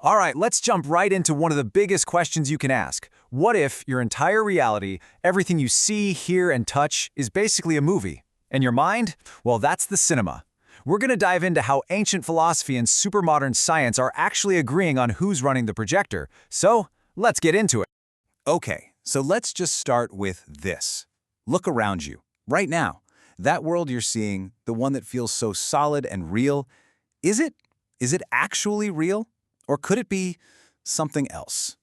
All right, let's jump right into one of the biggest questions you can ask. What if your entire reality, everything you see, hear, and touch, is basically a movie? And your mind? Well, that's the cinema. We're going to dive into how ancient philosophy and supermodern science are actually agreeing on who's running the projector. So, let's get into it. Okay, so let's just start with this. Look around you, right now. That world you're seeing, the one that feels so solid and real, is it? Is it actually real? Or could it be something else?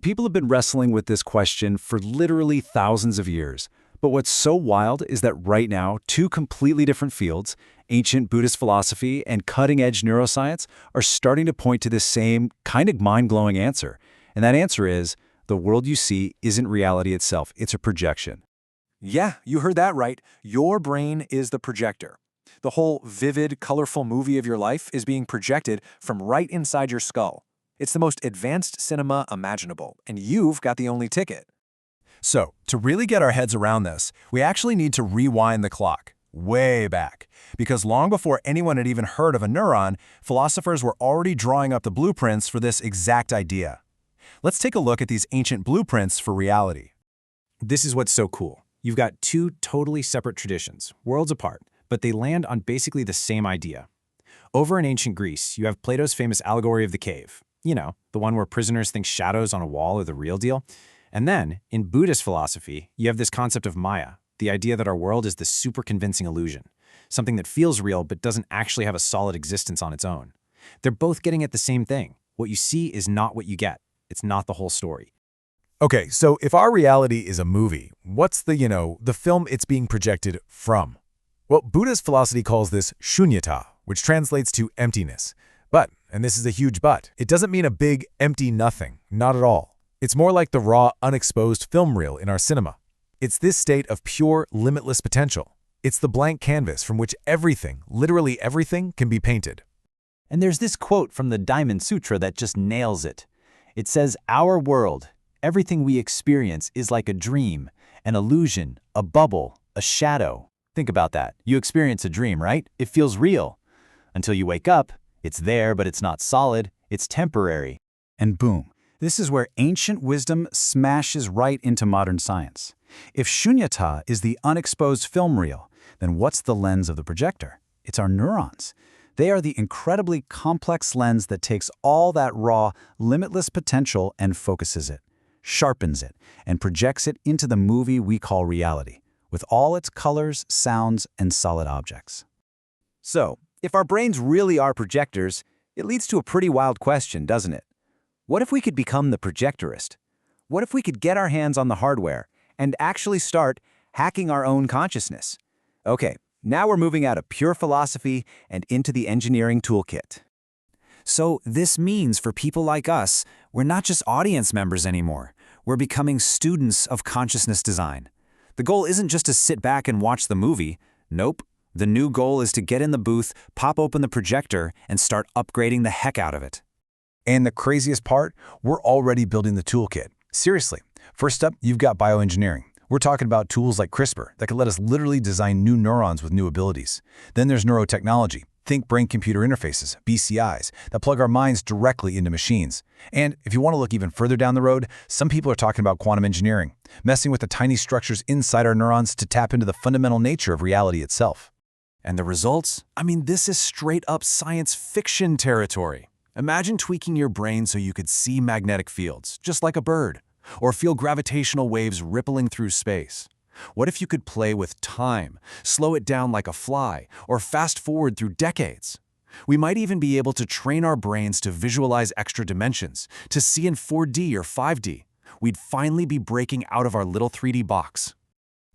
People have been wrestling with this question for literally thousands of years. But what's so wild is that right now, two completely different fields, ancient Buddhist philosophy and cutting-edge neuroscience, are starting to point to this same kind of mind-blowing answer. And that answer is, the world you see isn't reality itself, it's a projection. Yeah, you heard that right. Your brain is the projector. The whole vivid, colorful movie of your life is being projected from right inside your skull. It's the most advanced cinema imaginable, and you've got the only ticket. So, to really get our heads around this, we actually need to rewind the clock, way back. Because long before anyone had even heard of a neuron, philosophers were already drawing up the blueprints for this exact idea. Let's take a look at these ancient blueprints for reality. This is what's so cool. You've got two totally separate traditions, worlds apart, but they land on basically the same idea. Over in ancient Greece, you have Plato's famous allegory of the cave. The one where prisoners think shadows on a wall are the real deal. And then, in Buddhist philosophy, you have this concept of Maya, the idea that our world is this super convincing illusion, something that feels real but doesn't actually have a solid existence on its own. They're both getting at the same thing. What you see is not what you get. It's not the whole story. Okay, so if our reality is a movie, what's the film it's being projected from? Well, Buddhist philosophy calls this shunyata, which translates to emptiness. But, and this is a huge but, it doesn't mean a big, empty nothing, not at all. It's more like the raw, unexposed film reel in our cinema. It's this state of pure, limitless potential. It's the blank canvas from which everything, literally everything, can be painted. And there's this quote from the Diamond Sutra that just nails it. It says, "Our world, everything we experience is like a dream, an illusion, a bubble, a shadow." Think about that. You experience a dream, right? It feels real. Until you wake up, it's there, but it's not solid. It's temporary. And boom. This is where ancient wisdom smashes right into modern science. If shunyata is the unexposed film reel, then what's the lens of the projector? It's our neurons. They are the incredibly complex lens that takes all that raw, limitless potential and focuses it, sharpens it, and projects it into the movie we call reality, with all its colors, sounds, and solid objects. So, if our brains really are projectors, it leads to a pretty wild question, doesn't it? What if we could become the projectorist? What if we could get our hands on the hardware and actually start hacking our own consciousness? Okay, now we're moving out of pure philosophy and into the engineering toolkit. So this means for people like us, we're not just audience members anymore. We're becoming students of consciousness design. The goal isn't just to sit back and watch the movie. Nope. The new goal is to get in the booth, pop open the projector, and start upgrading the heck out of it. And the craziest part, we're already building the toolkit. Seriously. First up, you've got bioengineering. We're talking about tools like CRISPR that can let us literally design new neurons with new abilities. Then there's neurotechnology. Think brain-computer interfaces, BCIs, that plug our minds directly into machines. And if you want to look even further down the road, some people are talking about quantum engineering, messing with the tiny structures inside our neurons to tap into the fundamental nature of reality itself. And the results? This is straight-up science fiction territory. Imagine tweaking your brain so you could see magnetic fields, just like a bird, or feel gravitational waves rippling through space. What if you could play with time, slow it down like a fly, or fast forward through decades? We might even be able to train our brains to visualize extra dimensions, to see in 4D or 5D. We'd finally be breaking out of our little 3D box.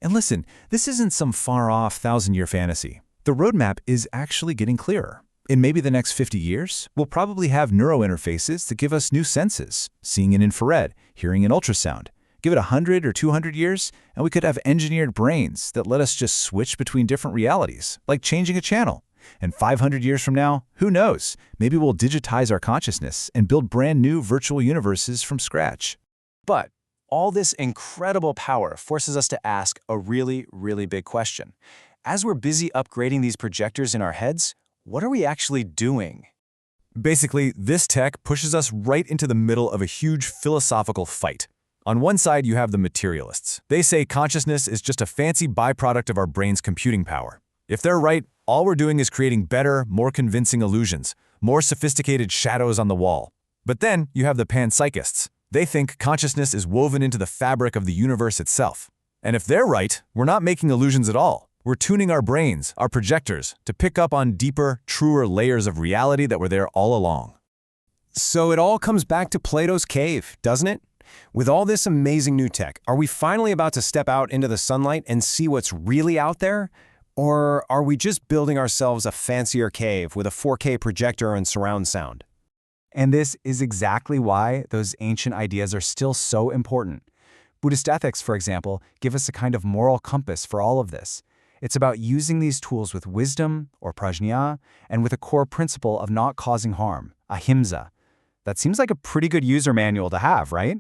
And listen, this isn't some far-off thousand-year fantasy. The roadmap is actually getting clearer. In maybe the next 50 years, we'll probably have neurointerfaces that give us new senses, seeing in infrared, hearing in ultrasound. Give it 100 or 200 years, and we could have engineered brains that let us just switch between different realities, like changing a channel. And 500 years from now, who knows? Maybe we'll digitize our consciousness and build brand new virtual universes from scratch. But all this incredible power forces us to ask a really, really big question. As we're busy upgrading these projectors in our heads, what are we actually doing? Basically, this tech pushes us right into the middle of a huge philosophical fight. On one side, you have the materialists. They say consciousness is just a fancy byproduct of our brain's computing power. If they're right, all we're doing is creating better, more convincing illusions, more sophisticated shadows on the wall. But then you have the panpsychists. They think consciousness is woven into the fabric of the universe itself. And if they're right, we're not making illusions at all. We're tuning our brains, our projectors, to pick up on deeper, truer layers of reality that were there all along. So it all comes back to Plato's cave, doesn't it? With all this amazing new tech, are we finally about to step out into the sunlight and see what's really out there? Or are we just building ourselves a fancier cave with a 4K projector and surround sound? And this is exactly why those ancient ideas are still so important. Buddhist ethics, for example, give us a kind of moral compass for all of this. It's about using these tools with wisdom, or prajna, and with a core principle of not causing harm, ahimsa. That seems like a pretty good user manual to have, right?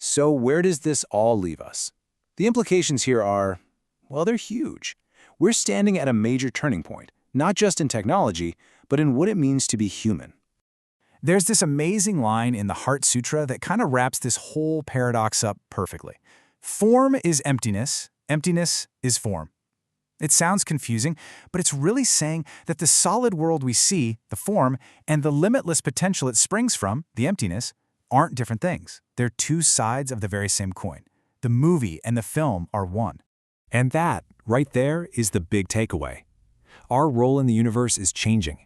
So where does this all leave us? The implications here are, well, they're huge. We're standing at a major turning point, not just in technology, but in what it means to be human. There's this amazing line in the Heart Sutra that kind of wraps this whole paradox up perfectly. Form is emptiness, emptiness is form. It sounds confusing, but it's really saying that the solid world we see, the form, and the limitless potential it springs from, the emptiness, aren't different things. They're two sides of the very same coin. The movie and the film are one. And that, right there, is the big takeaway. Our role in the universe is changing.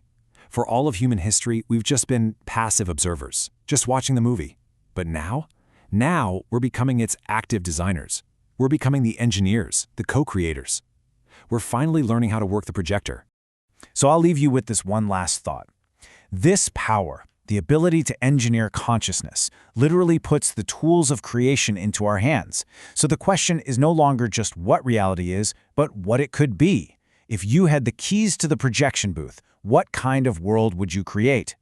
For all of human history, we've just been passive observers, just watching the movie. But now we're becoming its active designers. We're becoming the engineers, the co-creators. We're finally learning how to work the projector. So I'll leave you with this one last thought. This power, the ability to engineer consciousness, literally puts the tools of creation into our hands. So the question is no longer just what reality is, but what it could be. If you had the keys to the projection booth, what kind of world would you create?